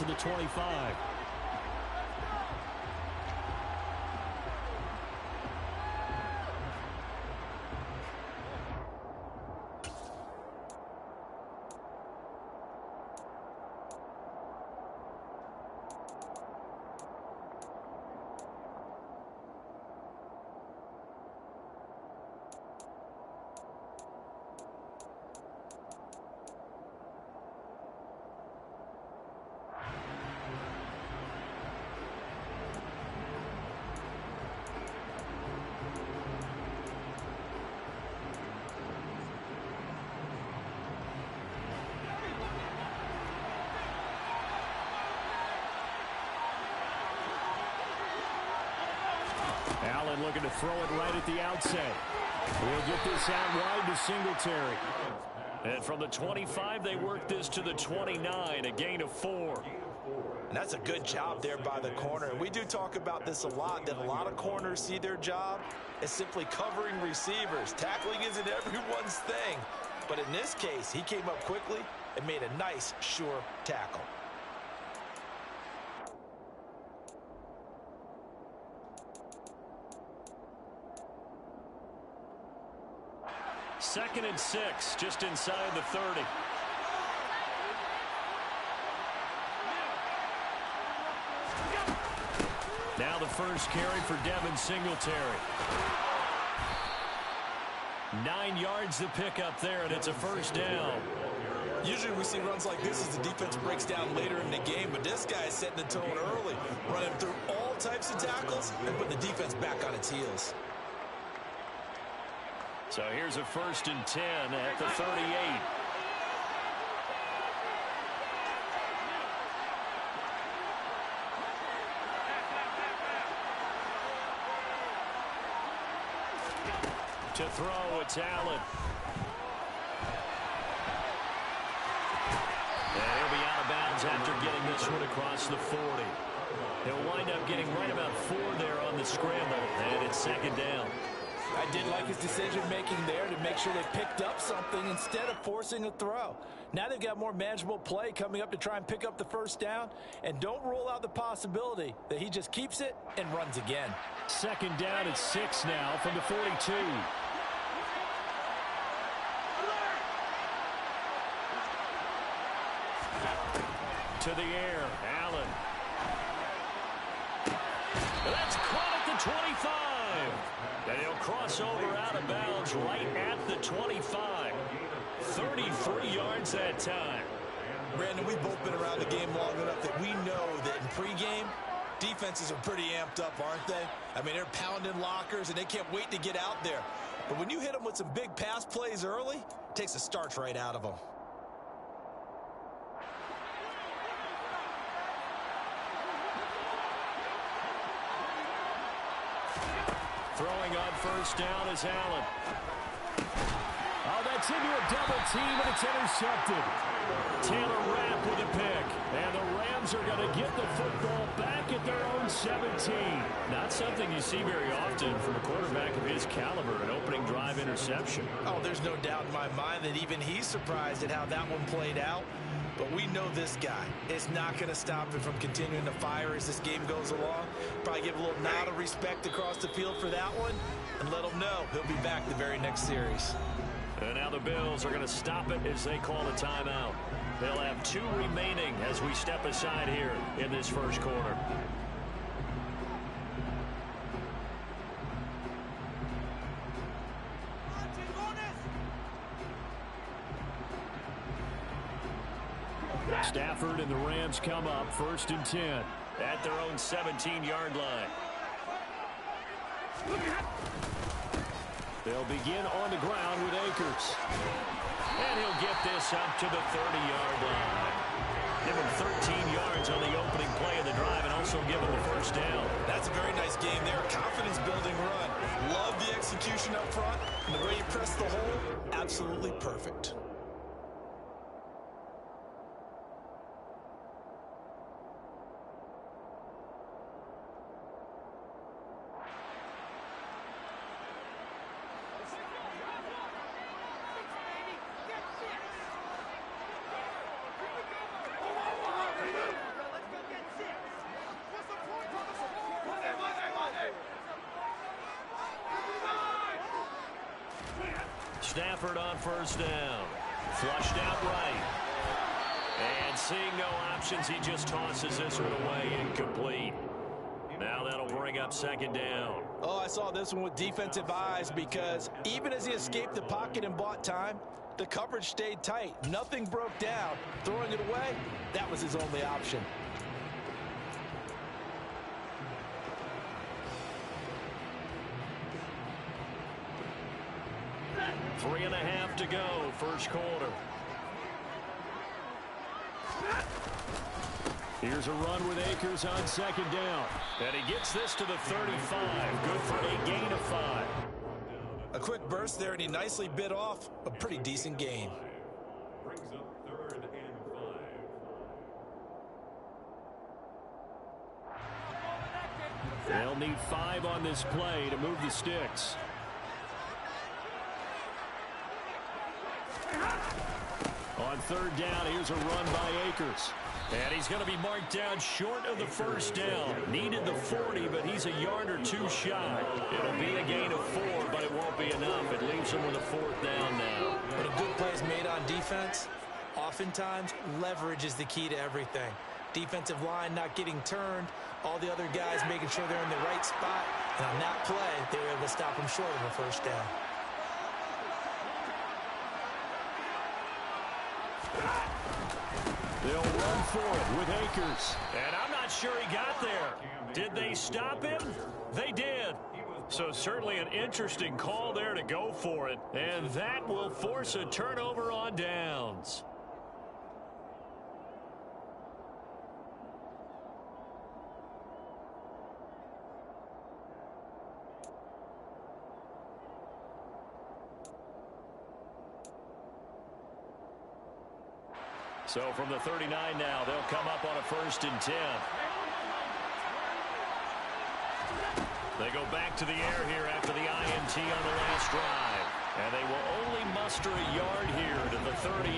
to the 25. Allen looking to throw it right at the outset. We'll get this out wide to Singletary. And from the 25, they work this to the 29, a gain of 4. And that's a good job there by the corner. And we do talk about this a lot, that a lot of corners see their job as simply covering receivers. Tackling isn't everyone's thing. But in this case, he came up quickly and made a nice, sure tackle. Second and 6, just inside the 30. Now the first carry for Devin Singletary. 9 yards to pick up there, and it's a first down. Usually we see runs like this as the defense breaks down later in the game, but this guy is setting the tone early, running through all types of tackles and putting the defense back on its heels. So here's a first and 10 at the 38. To throw, it's Allen. And he'll be out of bounds after getting this one across the 40. He'll wind up getting right about 4 there on the scramble, and it's second down. I did like his decision-making there to make sure they picked up something instead of forcing a throw. Now they've got more manageable play coming up to try and pick up the first down, and don't rule out the possibility that he just keeps it and runs again. Second down at 6 now from the 42. To the air, Allen. That's caught at the 25. And he'll cross over out of bounds right at the 25. 33 yards that time. Brandon, we've both been around the game long enough that we know that in pregame, defenses are pretty amped up, aren't they? I mean, they're pounding lockers, and they can't wait to get out there. But when you hit them with some big pass plays early, it takes the starch right out of them. Throwing on first down is Allen. Oh, that's into a double team, and it's intercepted. Taylor Rapp with a pick. And the Rams are going to get the football back at their own 17. Not something you see very often from a quarterback of his caliber, an opening drive interception. Oh, there's no doubt in my mind that even he's surprised at how that one played out. But we know this guy is not going to stop him from continuing to fire as this game goes along. Probably give a little nod of respect across the field for that one and let him know he'll be back the very next series. And now the Bills are going to stop it as they call a timeout. They'll have 2 remaining as we step aside here in this first quarter. Stafford and the Rams come up first and 10 at their own 17-yard line. They'll begin on the ground with Akers. And he'll get this up to the 30-yard line. Give him 13 yards on the opening play of the drive and also give him the first down. That's a very nice game there. Confidence-building run. Love the execution up front. And the way you press the hole, absolutely perfect. Stafford on first down. Flushed out right. And seeing no options, he just tosses this one away, incomplete. Now that'll bring up second down. Oh, I saw this one with defensive eyes because even as he escaped the pocket and bought time, the coverage stayed tight. Nothing broke down. Throwing it away, that was his only option. Three and a half to go, first quarter. Here's a run with Akers on second down. And he gets this to the 35. Good for a gain of 5. A quick burst there, and he nicely bit off a pretty decent gain. Brings up 3rd and 5. They'll need 5 on this play to move the sticks. On third down, here's a run by Akers. And he's going to be marked down short of the first down. Needed the 40, but he's a yard or 2 shy. It'll be a gain of 4, but it won't be enough. It leaves him with a 4th down now. When a good play is made on defense, oftentimes leverage is the key to everything. Defensive line not getting turned, all the other guys making sure they're in the right spot. And on that play, they were able to stop him short of a first down. They'll run for it with Akers. And I'm not sure he got there. Did they stop him? They did. So certainly an interesting call there to go for it. And that will force a turnover on downs. So from the 39 now, they'll come up on a 1st and 10. They go back to the air here after the INT on the last drive. And they will only muster a yard here to the 38.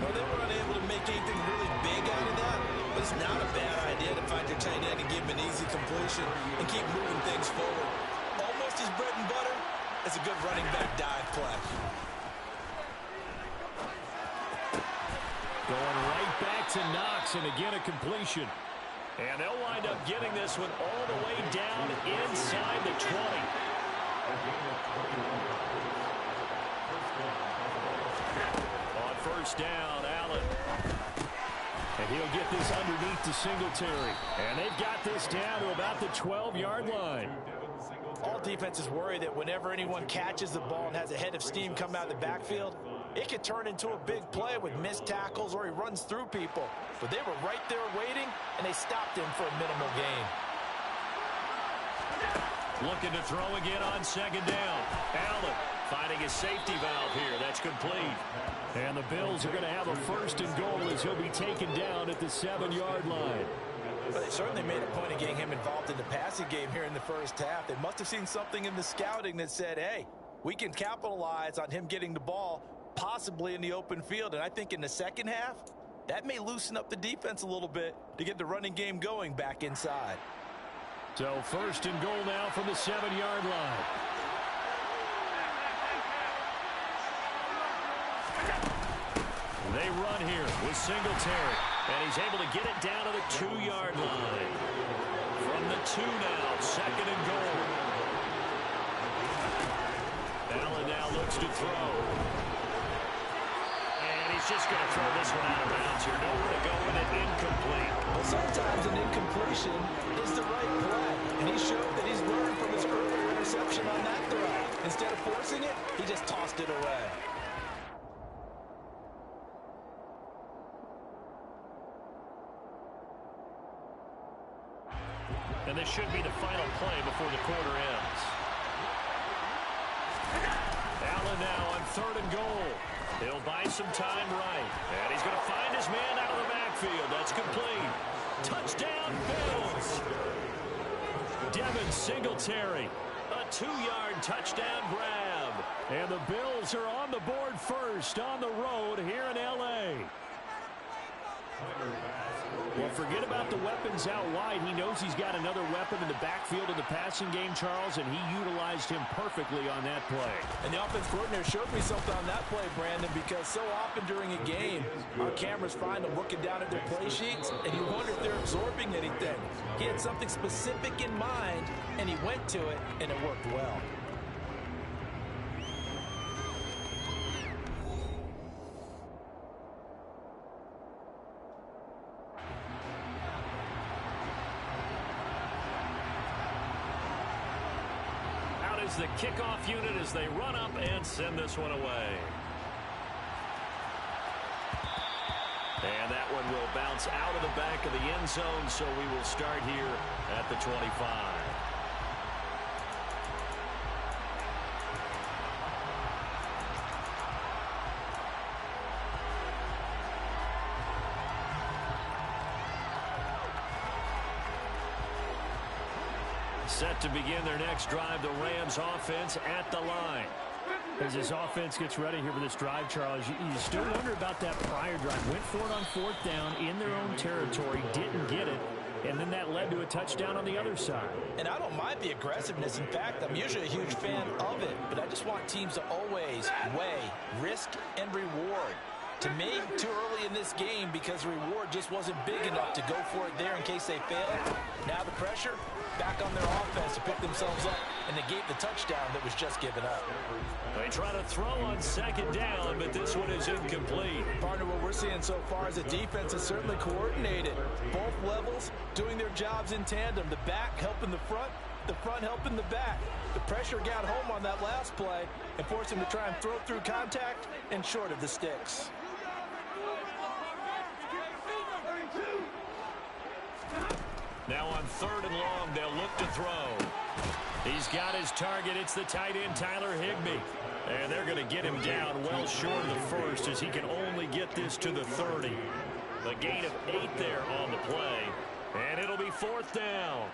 Well, they were unable to make anything really big out of that, but it's not a bad idea to find your tight end and give him an easy completion and keep moving things forward. Almost his bread and butter. It's a good running back dive play. Going right back to Knox, and again a completion. And they'll wind up getting this one all the way down inside the 20. On first down, Allen. And he'll get this underneath to Singletary. And they've got this down to about the 12-yard line. All defenses worry that whenever anyone catches the ball and has a head of steam come out of the backfield, it could turn into a big play with missed tackles or he runs through people. But they were right there waiting, and they stopped him for a minimal gain. Looking to throw again on second down. Allen finding a safety valve here. That's complete. And the Bills are going to have a 1st and goal as he'll be taken down at the 7-yard line. But they certainly made a point of getting him involved in the passing game here in the first half. They must have seen something in the scouting that said, hey, we can capitalize on him getting the ball possibly in the open field. And I think in the second half, that may loosen up the defense a little bit to get the running game going back inside. So 1st and goal now from the 7-yard line. They run here with Singletary. And he's able to get it down to the 2-yard line. From the 2 now, 2nd and goal. Allen now looks to throw. And he's just going to throw this one out of bounds here. Nowhere to go with it, incomplete. Well, sometimes an incompletion is the right play. And he showed that he's learned from his earlier interception on that throw. Instead of forcing it, he just tossed it away. And this should be the final play before the quarter ends. Allen now on 3rd and goal. He'll buy some time right. And he's going to find his man out of the backfield. That's complete. Touchdown, Bills. Devin Singletary. A 2-yard touchdown grab. And the Bills are on the board first on the road here in L.A. Well, forget about the weapons out wide. He knows he's got another weapon in the backfield of the passing game, Charles, and he utilized him perfectly on that play. And the offense coordinator showed me something on that play, Brandon, because so often during a game, our cameras find them looking down at their play sheets, and you wonder if they're absorbing anything. He had something specific in mind, and he went to it, and it worked well. The kickoff unit as they run up and send this one away. And that one will bounce out of the back of the end zone, so we will start here at the 25. Set to begin their next drive, the Rams offense at the line. As this offense gets ready here for this drive, Charles, you still wonder about that prior drive. Went for it on 4th down in their own territory, didn't get it, and then that led to a touchdown on the other side. And I don't mind the aggressiveness. In fact, I'm usually a huge fan of it, but I just want teams to always weigh risk and reward. To me, too early in this game because the reward just wasn't big enough to go for it there in case they failed. Now the pressure back on their offense to pick themselves up and negate the touchdown that was just given up. They try to throw on 2nd down, but this one is incomplete. Partner, what we're seeing so far is the defense is certainly coordinated. Both levels doing their jobs in tandem. The back helping the front helping the back. The pressure got home on that last play and forced him to try and throw through contact and short of the sticks. Now on 3rd and long, they'll look to throw. He's got his target. It's the tight end, Tyler Higbee. And they're going to get him down well short of the first as he can only get this to the 30. The gain of 8 there on the play. And it'll be 4th down.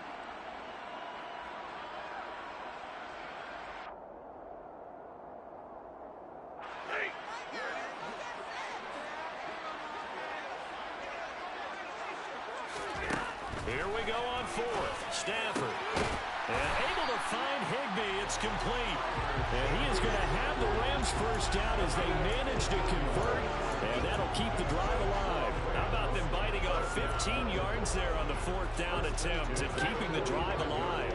Here we go on 4th. Stafford. And able to find Higbee. It's complete. And he is going to have the Rams first down as they manage to convert. And that'll keep the drive alive. How about them biting off 15 yards there on the 4th down attempt and keeping the drive alive?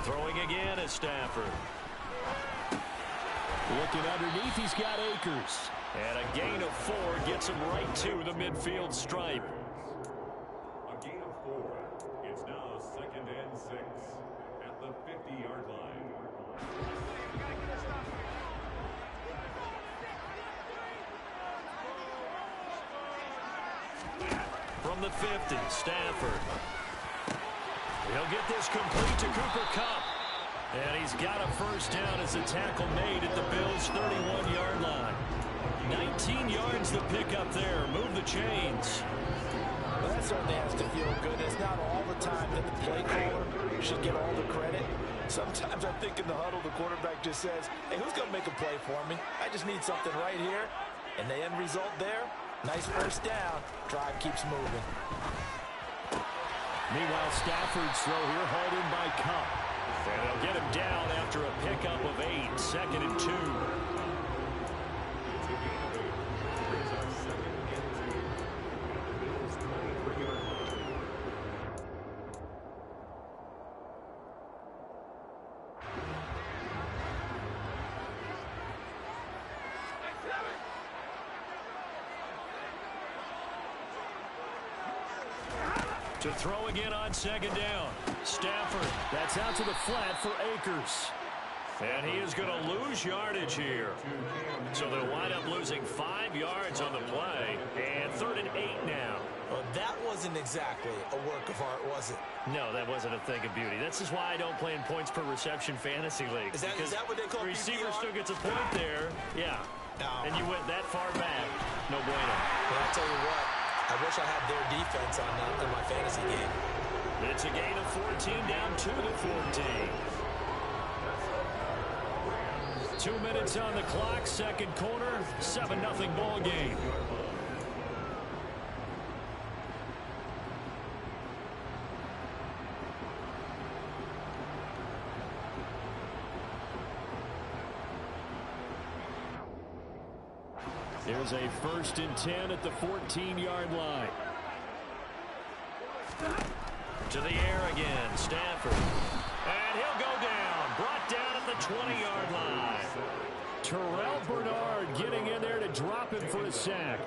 Throwing again is Stafford. Looking underneath, he's got Akers. And a gain of 4 gets him right to the midfield stripe. A gain of 4. It's now 2nd and 6 at the 50-yard line. From the 50, Stafford. He'll get this complete to Cooper Kupp. And he's got a first down as a tackle made at the Bills' 31-yard line. 19 yards the pickup there. Move the chains. Well, that certainly has to feel good. It's not all the time that the play caller should get all the credit. Sometimes I think in the huddle, the quarterback just says, hey, who's going to make a play for me? I just need something right here. And the end result there, nice first down. Drive keeps moving. Meanwhile, Stafford's throw here hauled in by Kupp. And they'll get him down after a pickup of 8, 2nd and 2. To throw again on 2nd down. Stafford, that's out to the flat for Akers. And he is going to lose yardage here. So they'll wind up losing 5 yards on the play. And 3rd and 8 now. Well, that wasn't exactly a work of art, was it? No, that wasn't a thing of beauty. This is why I don't play in points per reception fantasy leagues. Is that what they call the receiver PPR? still gets a point there. Yeah. No. And you went that far back. No bueno. Well, I'll tell you what. I wish I had their defense on my fantasy game. It's a gain of 14 down to the 14. 2 minutes on the clock, second quarter, 7-0 ball game. Here's a 1st and 10 at the 14-yard line. To the air again, Stafford. And he'll go down. Brought down at the 20-yard line. Terrell Bernard getting in there to drop him for a sack.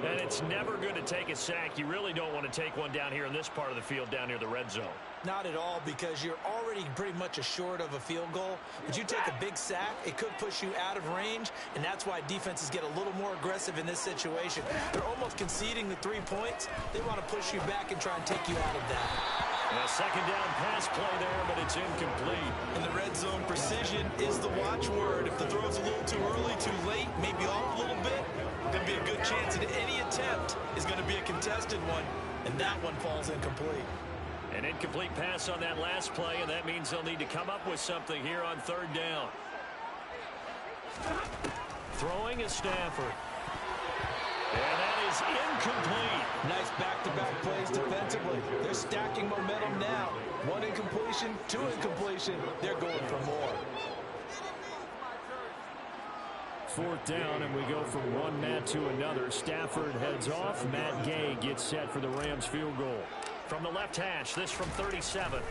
And it's never going to take a sack. You really don't want to take one down here in this part of the field down near the red zone. Not at all, because you're already pretty much assured of a field goal. But you take a big sack, it could push you out of range, and that's why defenses get a little more aggressive in this situation. They're almost conceding the 3 points. They want to push you back and try and take you out of that. And a second down pass play there, but it's incomplete. In the red zone, precision is the watchword. If the throw's a little too early, too late, maybe off a little bit, there'll be a good chance that any attempt is going to be a contested one, and that one falls incomplete. An incomplete pass on that last play, and that means they'll need to come up with something here on 3rd down. Throwing is Stafford. And that is incomplete. Nice back-to-back plays defensively. They're stacking momentum now. 1 incompletion, 2 incompletion. They're going for more. 4th down, and we go from one Matt to another. Stafford heads off. Matt Gay gets set for the Rams field goal. From the left hash, this from 37.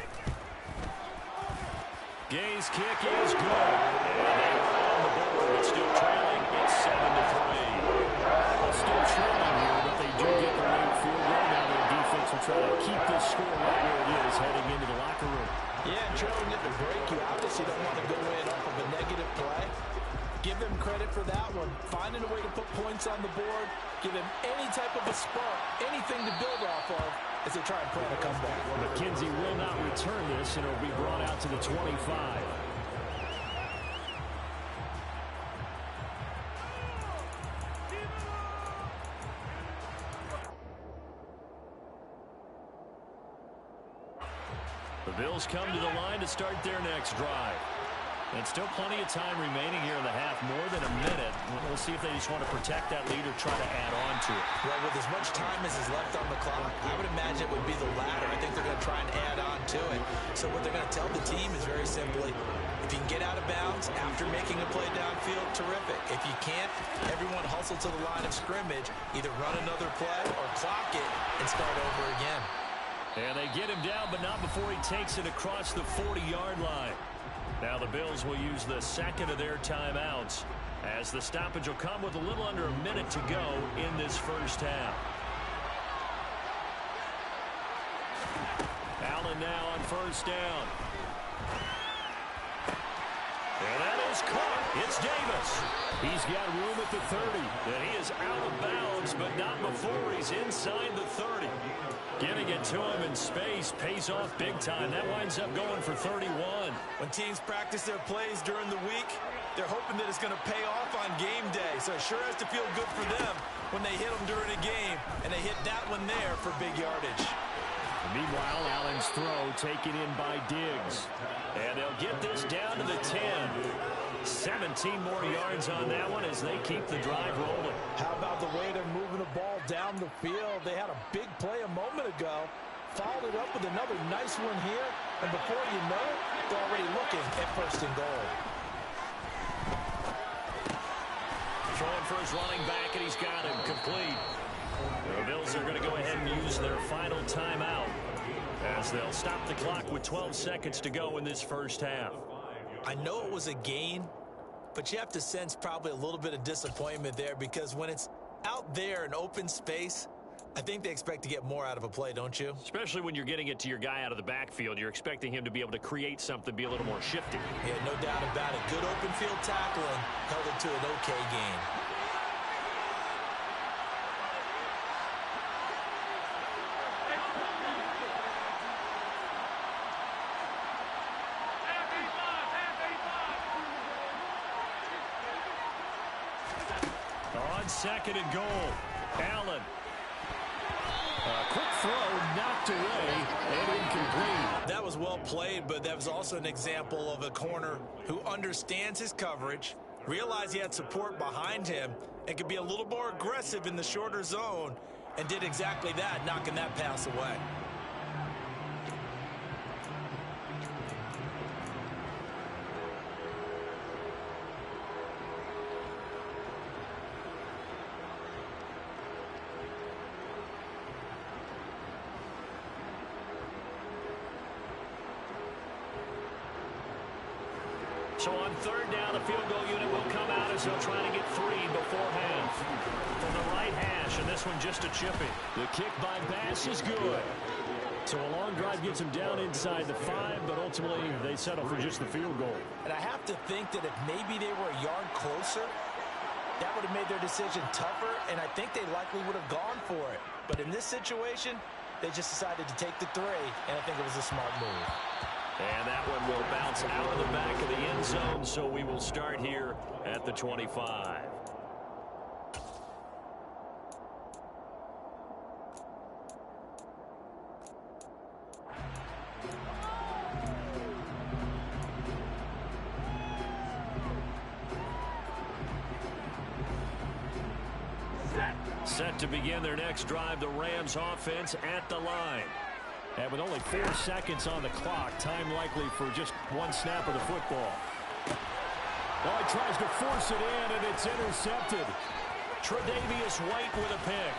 Gay's kick is good. And they are on the board, but still trailing. It's 7-3. Well, still trailing here, but they do get the late field goal. Now their defense will try to keep this score right where it is heading into the locker room. Yeah, trailing it to break. You obviously don't want to go in off of a negative play. Give them credit for that one. Finding a way to put points on the board. Give them any type of a spark, anything to build off of as they try and plan a comeback. McKenzie will not return this, and it'll be brought out to the 25. The Bills come to the line to start their next drive. And still plenty of time remaining here in the half, more than a minute. We'll see if they just want to protect that lead or try to add on to it. Well, with as much time as is left on the clock, I would imagine it would be the latter. I think they're going to try and add on to it. So what they're going to tell the team is very simply, if you can get out of bounds after making a play downfield, terrific. If you can't, everyone hustle to the line of scrimmage, either run another play or clock it and start over again. And they get him down, but not before he takes it across the 40-yard line. Now the Bills will use the second of their timeouts as the stoppage will come with a little under a minute to go in this first half. Allen now on 1st down. And that is caught. It's Davis. He's got room at the 30. And he is out of bounds, but not before he's inside the 30. Getting it to him in space pays off big time. That winds up going for 31. When teams practice their plays during the week, they're hoping that it's going to pay off on game day. So it sure has to feel good for them when they hit them during a game, and they hit that one there for big yardage. Meanwhile, Allen's throw taken in by Diggs. And they'll get this down to the 10. 17 more yards on that one as they keep the drive rolling. How about the way they're moving the ball down the field? They had a big play a moment ago. Followed it up with another nice one here. And before you know it, they're already looking at 1st and goal. Throwing for his running back, and he's got him complete. The Bills are going to go ahead and use their final timeout as they'll stop the clock with 12 seconds to go in this first half. I know it was a gain, but you have to sense probably a little bit of disappointment there, because when it's out there in open space, I think they expect to get more out of a play, don't you? Especially when you're getting it to your guy out of the backfield. You're expecting him to be able to create something, be a little more shifty. Yeah, no doubt about it. Good open field tackling held it to an okay gain. On 2nd and goal, Allen. Quick throw, knocked away, and incomplete. That was well played, but that was also an example of a corner who understands his coverage, realized he had support behind him, and could be a little more aggressive in the shorter zone, and did exactly that, knocking that pass away. So on third down, the field goal unit will come out as they'll try to get 3 before half. From the right hash, and this one just a chippy. The kick by Bass is good. So a long drive gets them down inside the 5, but ultimately they settle for just the field goal. And I have to think that if maybe they were a yard closer, that would have made their decision tougher, and I think they likely would have gone for it. But in this situation, they just decided to take the 3, and I think it was a smart move. And that one will bounce out of the back of the end zone, so we will start here at the 25. Set to begin their next drive, the Rams offense at the line. And with only 4 seconds on the clock, time likely for just one snap of the football. Oh, he tries to force it in, and it's intercepted. Tre'Davious White with a pick.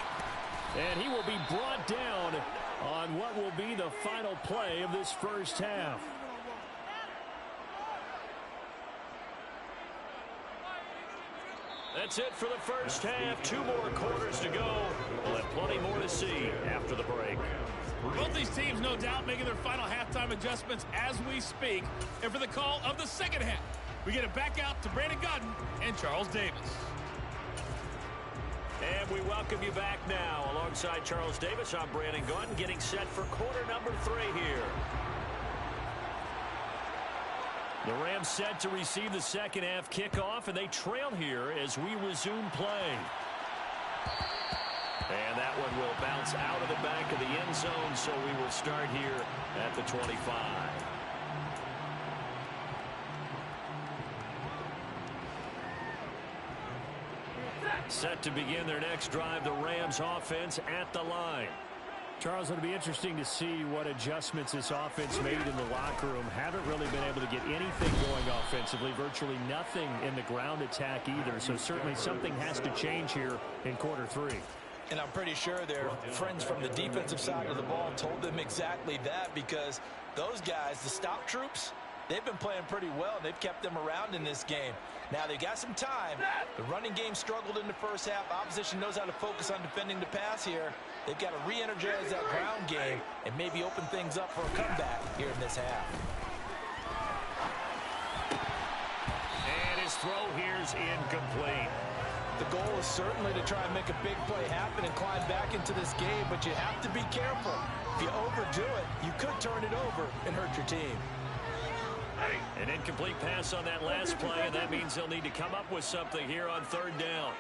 And he will be brought down on what will be the final play of this first half. That's it for the first half. 2 more quarters to go. We'll have plenty more to see after the break. Both these teams, no doubt, making their final halftime adjustments as we speak. And for the call of the second half, we get it back out to Brandon Godden and Charles Davis. And we welcome you back now. Alongside Charles Davis, I'm Brandon Godden, getting set for quarter number 3 here. The Rams set to receive the second half kickoff, and they trail here as we resume play. And that one will bounce out of the back of the end zone, so we will start here at the 25. Set to begin their next drive, the Rams offense at the line. Charles, it'll be interesting to see what adjustments this offense made in the locker room. Haven't really been able to get anything going offensively, virtually nothing in the ground attack either. So certainly something has to change here in quarter 3. And I'm pretty sure their friends from the defensive side of the ball told them exactly that, because those guys, the stop troops, they've been playing pretty well. They've kept them around in this game. Now, they got some time. The running game struggled in the first half. Opposition knows how to focus on defending the pass here. They've got to re-energize that ground game and maybe open things up for a comeback here in this half. And his throw here is incomplete. The goal is certainly to try and make a big play happen and climb back into this game, but you have to be careful. If you overdo it, you could turn it over and hurt your team. An incomplete pass on that last play, and that means they'll need to come up with something here on third down.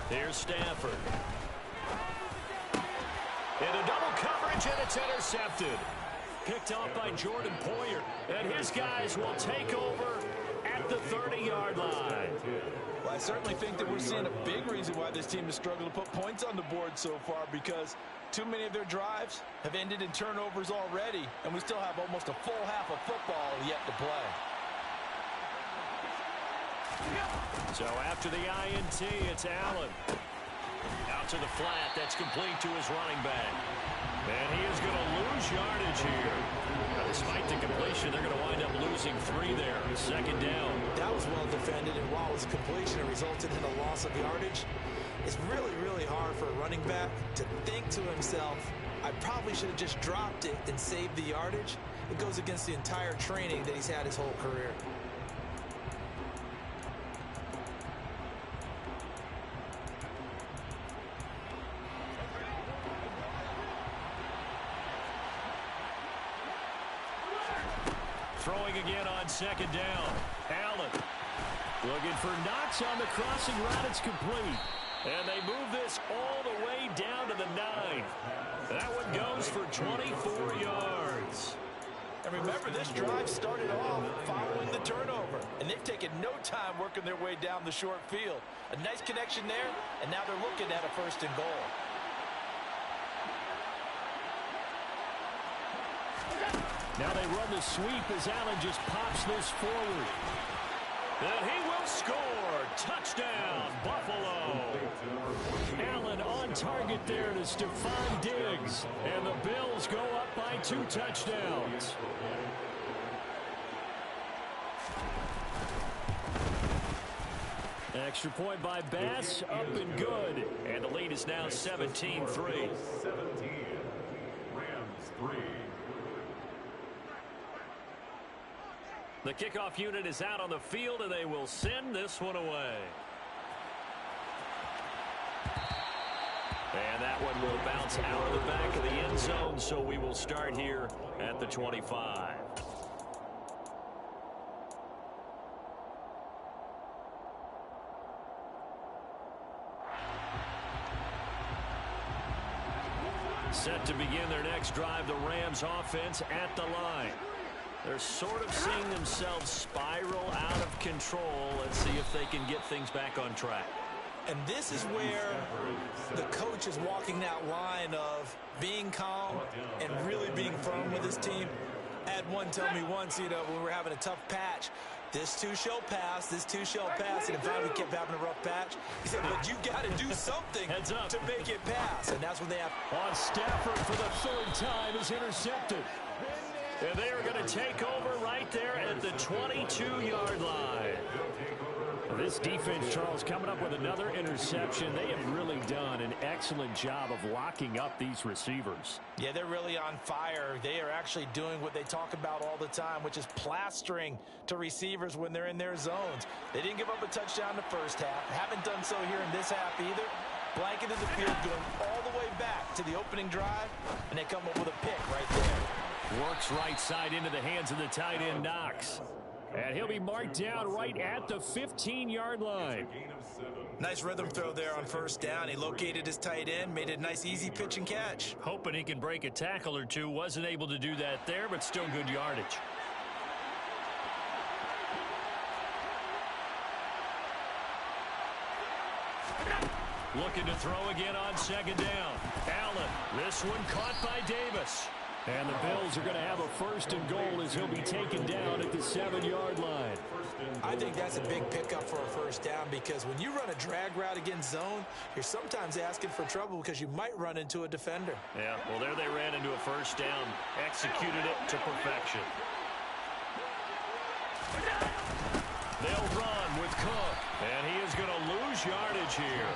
Here's Stafford. Into double coverage, and it's intercepted. Picked off by Jordan Poyer. And his guys will take over at the 30-yard line. Well, I certainly think that we're seeing a big reason why this team has struggled to put points on the board so far, because too many of their drives have ended in turnovers already, and we still have almost a full half of football yet to play. So after the INT, it's Allen. Out to the flat. That's complete to his running back. And he is going to lose yardage here. Now, despite the completion, they're going to wind up losing 3 there. Second down. That was well defended, and while it was completion, it resulted in a loss of yardage. It's really, really hard for a running back to think to himself, I probably should have just dropped it and saved the yardage. It goes against the entire training that he's had his whole career. Throwing again on second down. Allen. Looking for Knox on the crossing route. It's complete. And they move this all the way down to the 9. That one goes for 24 yards. And remember, this drive started off following the turnover. And they've taken no time working their way down the short field. A nice connection there, and now they're looking at a 1st and goal. Now they run the sweep as Allen just pops this forward. And he will score. Touchdown, Buffalo. Allen on target there to Stephon Diggs. And the Bills go up by 2 touchdowns. Extra point by Bass, up and good. And the lead is now 17-3. 17. Rams 3. The kickoff unit is out on the field, and they will send this one away. And that one will bounce out of the back of the end zone, so we will start here at the 25. Set to begin their next drive, the Rams offense at the line. They're sort of seeing themselves spiral out of control. Let's see if they can get things back on track. And this is where the coach is walking that line of being calm and really being firm with his team. I had one tell me once, when we were having a tough patch, this too shall pass, this too shall pass. And in fact, we kept having a rough patch. He said, but you got to do something to make it pass. And that's when they have. On Stafford for the 3rd time is intercepted. And they are going to take over right there at the 22-yard line. This defense, Charles, coming up with another interception. They have really done an excellent job of locking up these receivers. Yeah, they're really on fire. They are actually doing what they talk about all the time, which is plastering to receivers when they're in their zones. They didn't give up a touchdown the first half. Haven't done so here in this half either. Blanketed the field, going all the way back to the opening drive, and they come up with a pick right there. Works right side into the hands of the tight end, Knox. And he'll be marked down right at the 15-yard line. Nice rhythm throw there on 1st down. He located his tight end, made a nice easy pitch and catch. Hoping he can break a tackle or two. Wasn't able to do that there, but still good yardage. Looking to throw again on 2nd down. Allen, this one caught by Davis. And the Bills are going to have a 1st and goal as he'll be taken down at the 7-yard line. I think that's a big pickup for a 1st down, because when you run a drag route against zone, you're sometimes asking for trouble because you might run into a defender. Yeah, well, there they ran into a 1st down, executed it to perfection. They'll run with Cook, and he is going to lose yardage here.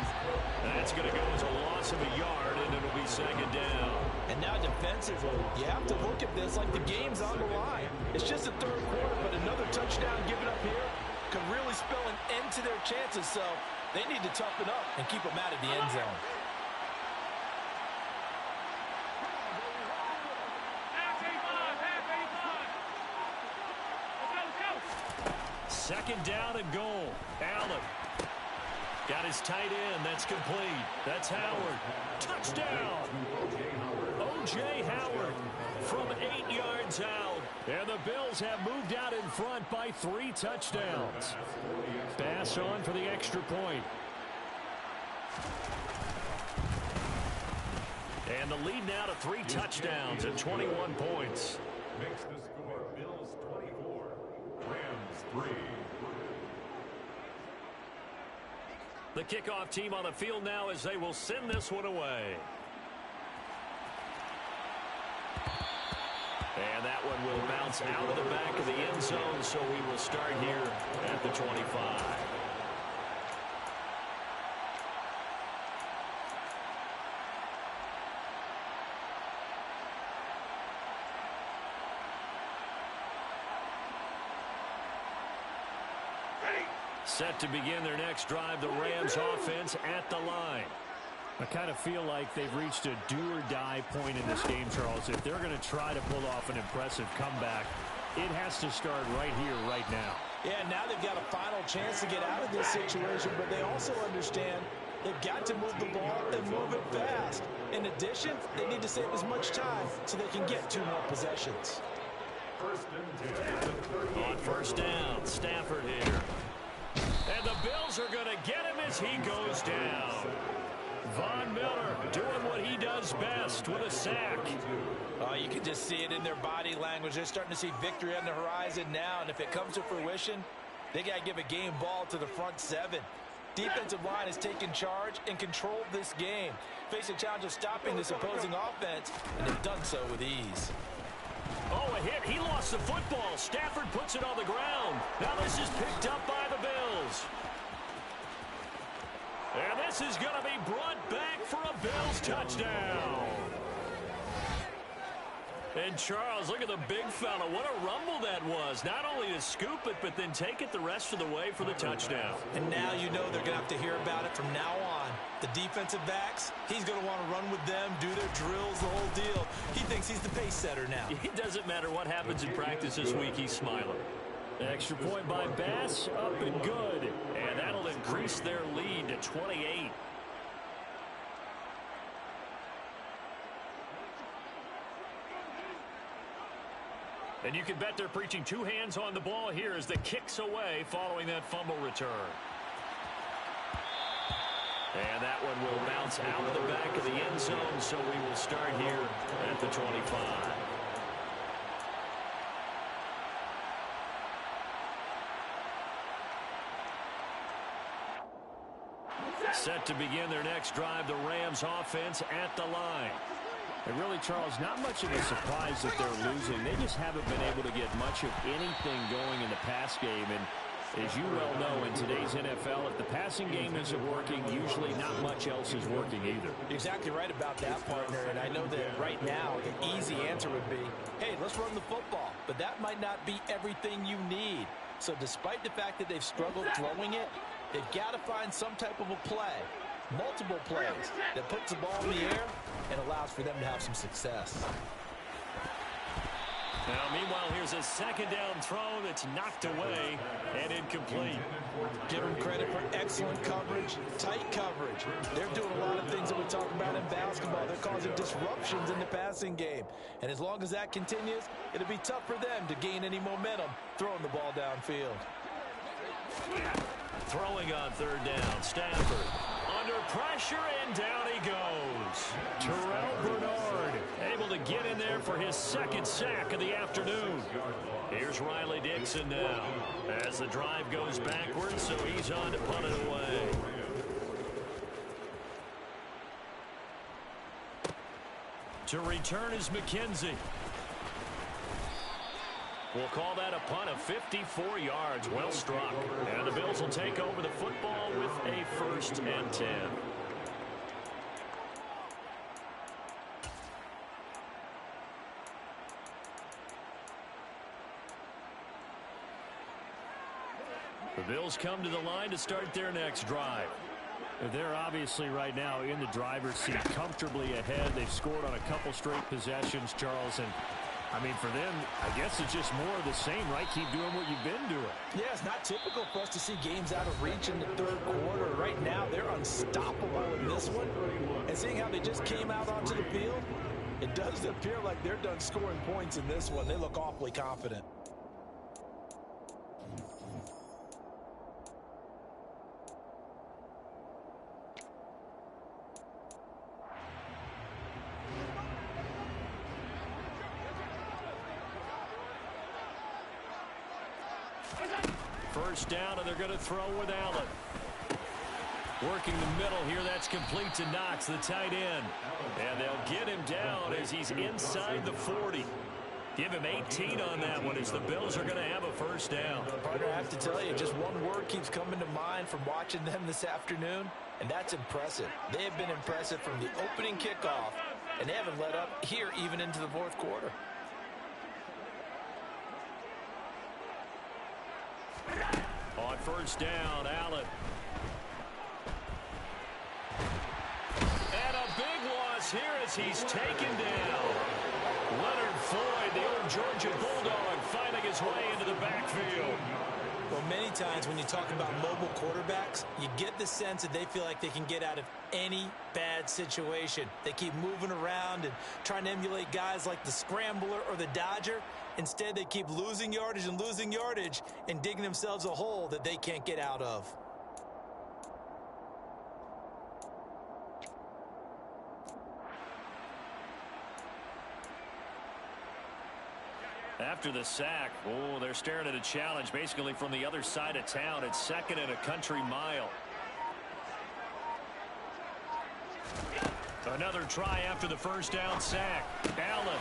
That's going to go as a loss of a yard, and it'll be 2nd down. And now defensively, you have to look at this like the game's on the line. It's just the 3rd quarter, but another touchdown given up here could really spell an end to their chances. So they need to toughen up and keep them out of the end zone. Second down and goal. Allen got his tight end. That's complete. That's Howard. Touchdown. O.J. Howard from 8 yards out. And the Bills have moved out in front by 3 touchdowns. Bass on for the extra point. And the lead now to 3 touchdowns and 21 points. Makes the score Bills 24, Rams 3. The kickoff team on the field now as they will send this one away. And that one will bounce out of the back of the end zone, so we will start here at the 25. Set to begin their next drive, the Rams offense at the line. I kind of feel like they've reached a do-or-die point in this game, Charles. If they're going to try to pull off an impressive comeback, it has to start right here, right now. Yeah, now they've got a final chance to get out of this situation, but they also understand they've got to move the ball and move it fast. In addition, they need to save as much time so they can get 2 more possessions. On first down, Stafford here. And the Bills are going to get him as he goes down. Von Miller doing what he does best with a sack. You can just see it in their body language. They're starting to see victory on the horizon now, and if it comes to fruition, they got to give a game ball to the front 7. Defensive line has taken charge and controlled this game, facing a challenge of stopping this opposing offense, and they've done so with ease. Oh, a hit. He lost the football. Stafford puts it on the ground. Now this is picked up by the Bills. And this is going to be brought back for a Bills touchdown. And Charles, look at the big fella. What a rumble that was. Not only to scoop it, but then take it the rest of the way for the touchdown. And now you know they're going to have to hear about it from now on. The defensive backs, he's going to want to run with them, do their drills, the whole deal. He thinks he's the pace setter now. It doesn't matter what happens in practice this week. He's smiling. Extra point by Bass, up and good. And that'll increase their lead to 28. And you can bet they're preaching 2 hands on the ball here as the kick's away following that fumble return. And that one will bounce out of the back of the end zone, so we will start here at the 25. Set to begin their next drive, the Rams offense at the line. And really, Charles, not much of a surprise that they're losing. They just haven't been able to get much of anything going in the pass game. And as you well know, in today's NFL, if the passing game isn't working, usually not much else is working either. You're exactly right about that, partner. And I know that right now, the easy answer would be, hey, let's run the football. But that might not be everything you need. So despite the fact that they've struggled throwing it, they've got to find some type of a play. Multiple plays that puts the ball in the air and allows for them to have some success. Now, meanwhile, here's a second down throw that's knocked away and incomplete. Give them credit for excellent coverage, tight coverage. They're doing a lot of things that we talk about in basketball. They're causing disruptions in the passing game. And as long as that continues, it'll be tough for them to gain any momentum throwing the ball downfield. Throwing on third down, Stafford. Under pressure, and down he goes. Terrell Bernard able to get in there for his second sack of the afternoon. Here's Riley Dixon now as the drive goes backwards, so he's on to punt it away. To return is McKenzie. We'll call that a punt of 54 yards. Well struck. And the Bills will take over the football with a 1st and 10. The Bills come to the line to start their next drive. They're obviously right now in the driver's seat, comfortably ahead. They've scored on a couple straight possessions, Charles, and I mean, for them, I guess it's just more of the same, right? Keep doing what you've been doing. Yeah, it's not typical for us to see games out of reach in the third quarter. Right now, they're unstoppable in this one. And seeing how they just came out onto the field, it does appear like they're done scoring points in this one. They look awfully confident. First down, and they're going to throw with Allen. Working the middle here, that's complete to Knox, the tight end. And they'll get him down as he's inside the 40. Give him 18 on that one as the Bills are going to have a first down. Partner, I have to tell you, just one word keeps coming to mind from watching them this afternoon, and that's impressive. They have been impressive from the opening kickoff, and they haven't let up here even into the fourth quarter. On first down, Allen. And a big loss here as he's taken down. Leonard Floyd, the old Georgia Bulldog, finding his way into the backfield. Well, many times when you talk about mobile quarterbacks, you get the sense that they feel like they can get out of any bad situation. They keep moving around and trying to emulate guys like the scrambler or the dodger. Instead, they keep losing yardage and digging themselves a hole that they can't get out of. After the sack, they're staring at a challenge basically from the other side of town. It's 2nd and a country mile. Another try after the first down sack. Allen.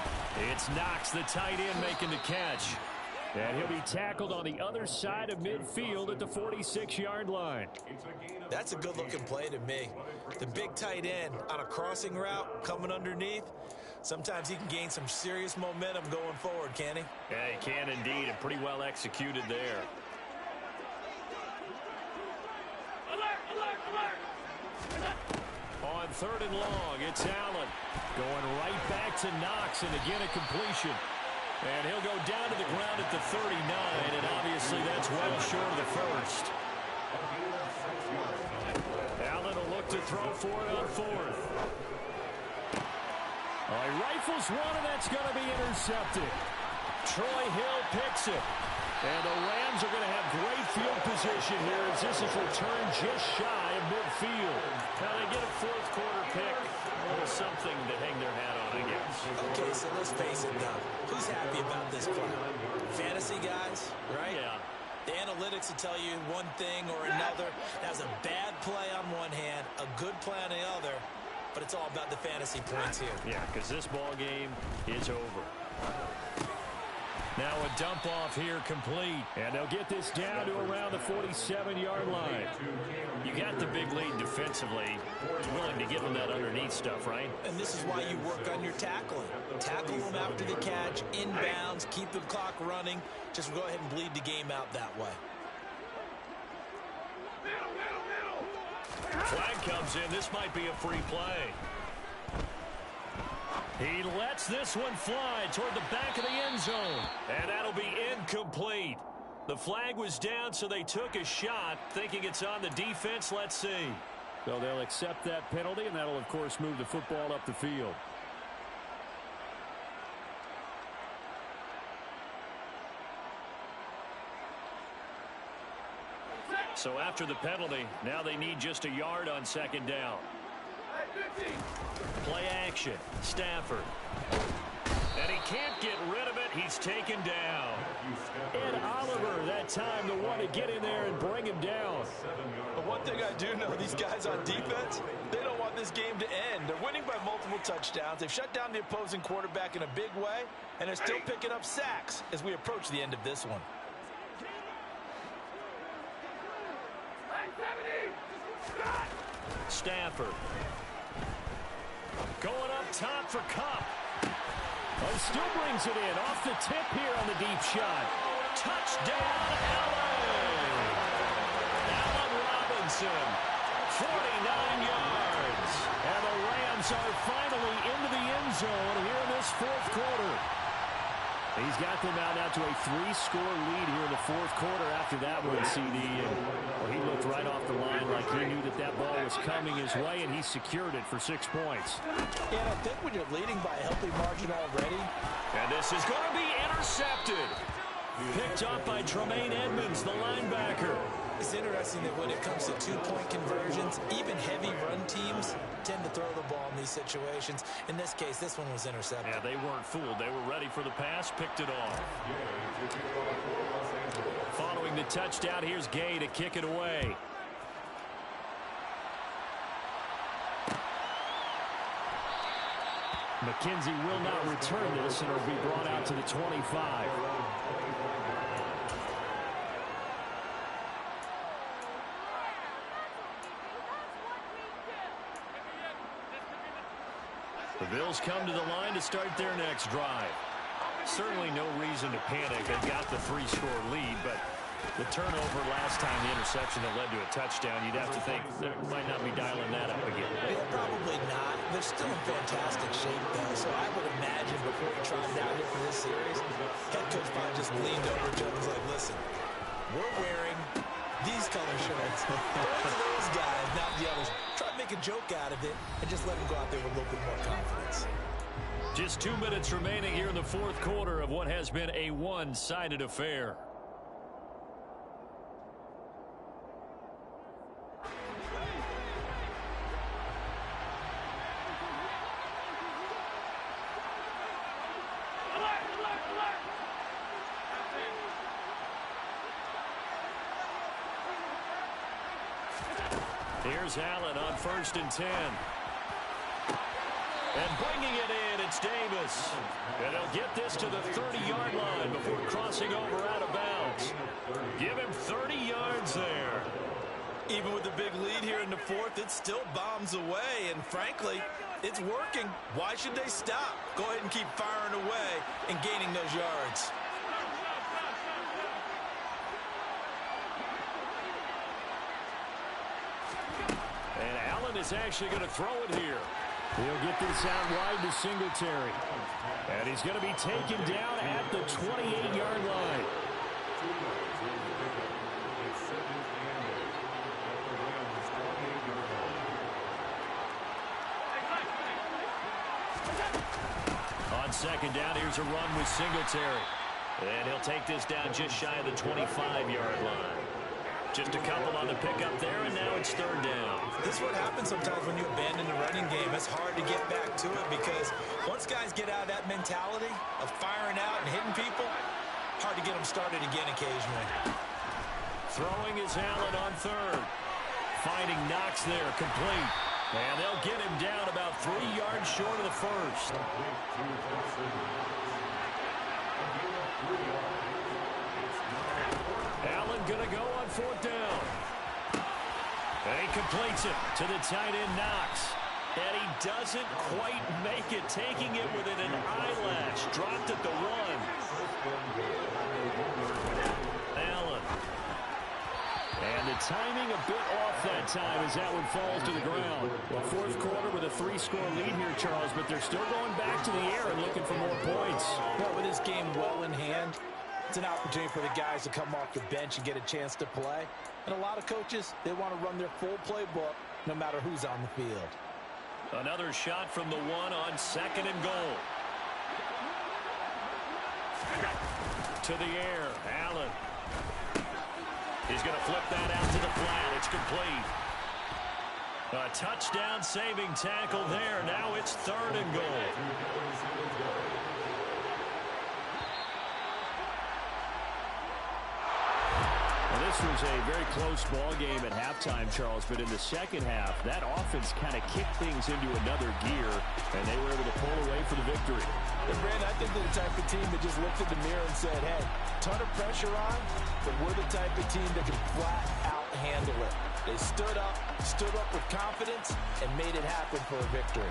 It's Knox, the tight end, making the catch. And he'll be tackled on the other side of midfield at the 46-yard line. That's a good-looking play to me. The big tight end on a crossing route coming underneath. Sometimes he can gain some serious momentum going forward, can he? Yeah, he can indeed, and pretty well executed there. On 3rd and long, it's Allen. Going right back to Knox, and again a completion. And he'll go down to the ground at the 39, and obviously that's well short of the first. Allen will look to throw for it on 4th. He rifles one, and that's going to be intercepted. Troy Hill picks it. And the Rams are going to have great field position here as this is returned just shy of midfield. Now they get a 4th quarter pick. A little something to hang their hat on, I guess. Okay, so let's face it now. Who's happy about this play? Fantasy guys, right? Yeah. The analytics will tell you one thing or another. That was a bad play on one hand, a good play on the other. But it's all about the fantasy points here. Yeah, because this ball game is over. Now a dump off here complete. And they'll get this down to around the 47-yard line. You got the big lead defensively. Willing to give them that underneath stuff, right? And this is why you work on your tackling. Tackle them after the catch, inbounds, keep the clock running. Just go ahead and bleed the game out that way. Flag comes in. This might be a free play. He lets this one fly toward the back of the end zone. And that'll be incomplete. The flag was down, so they took a shot, thinking it's on the defense. Let's see. So they'll accept that penalty, and that'll, of course, move the football up the field. So after the penalty, now they need just a yard on 2nd down. Play action. Stafford. And he can't get rid of it. He's taken down. Ed Oliver, that time, the one to get in there and bring him down. But one thing I do know, these guys on defense, they don't want this game to end. They're winning by multiple touchdowns. They've shut down the opposing quarterback in a big way, and they're still picking up sacks as we approach the end of this one. Stafford. Going up top for Kupp. He still brings it in. Off the tip here on the deep shot. Touchdown, Allen! Allen Robinson. 49 yards. And the Rams are finally into the end zone here in this 4th quarter. He's got them out now to a 3-score lead here in the 4th quarter after that one, CD. And he looked right off the line like he knew that that ball was coming his way, and he secured it for 6 points. Yeah, I think when you're leading by a healthy margin already. And this is going to be intercepted. Picked up by Tremaine Edmonds, the linebacker. It's interesting that when it comes to 2-point conversions, even heavy run teams tend to throw the ball in these situations. In this case, this one was intercepted. Yeah, they weren't fooled. They were ready for the pass, picked it off. Following the touchdown, here's Gay to kick it away. McKenzie will not return this, and it'll be brought out to the 25. The Bills come to the line to start their next drive. Certainly no reason to panic. They got the 3-score lead, but the turnover last time, the interception that led to a touchdown, you'd have to think they might not be dialing that up again. Yeah, probably not. They're still in fantastic shape, though, so I would imagine before he trotted out here for this series, head coach probably just leaned over to him and was like, listen, we're wearing these color shirts. Those guys, not the others. Try to make a joke out of it and just let them go out there with a little bit more confidence. Just 2 minutes remaining here in the fourth quarter of what has been a one-sided affair. Here's Allen on 1st and 10. And bringing it in, it's Davis. And he'll get this to the 30-yard line before crossing over out of bounds. Give him 30 yards there. Even with the big lead here in the fourth, it still bombs away. And frankly, it's working. Why should they stop? Go ahead and keep firing away and gaining those yards. And Allen is actually going to throw it here. He'll get this out wide to Singletary. And he's going to be taken down at the 28-yard line. On 2nd down, here's a run with Singletary. And he'll take this down just shy of the 25-yard line. Just a couple on the pickup there, and now it's 3rd down. This is what happens sometimes when you abandon the running game. It's hard to get back to it because once guys get out of that mentality of firing out and hitting people, hard to get them started again occasionally. Throwing is Allen on 3rd. Finding Knox there, complete. And they'll get him down about 3 yards short of the first. Allen going to go on 4th down. And he completes it to the tight end, Knox. And he doesn't quite make it, taking it within an eyelash. Dropped at the 1. Allen. And the timing a bit off that time as that one falls to the ground. Well, fourth quarter with a 3-score lead here, Charles, but they're still going back to the air and looking for more points. Well, with this game well in hand, it's an opportunity for the guys to come off the bench and get a chance to play. And a lot of coaches, they want to run their full playbook no matter who's on the field. Another shot from the 1 on 2nd and goal. To the air, Allen. He's going to flip that out to the flat. It's complete. A touchdown saving tackle there. Now it's 3rd and goal. This was a very close ball game at halftime, Charles, but in the second half, that offense kind of kicked things into another gear, and they were able to pull away for the victory. And Brandon, I think they're the type of team that just looked in the mirror and said, hey, ton of pressure on, but we're the type of team that can flat out handle it. They stood up with confidence, and made it happen for a victory.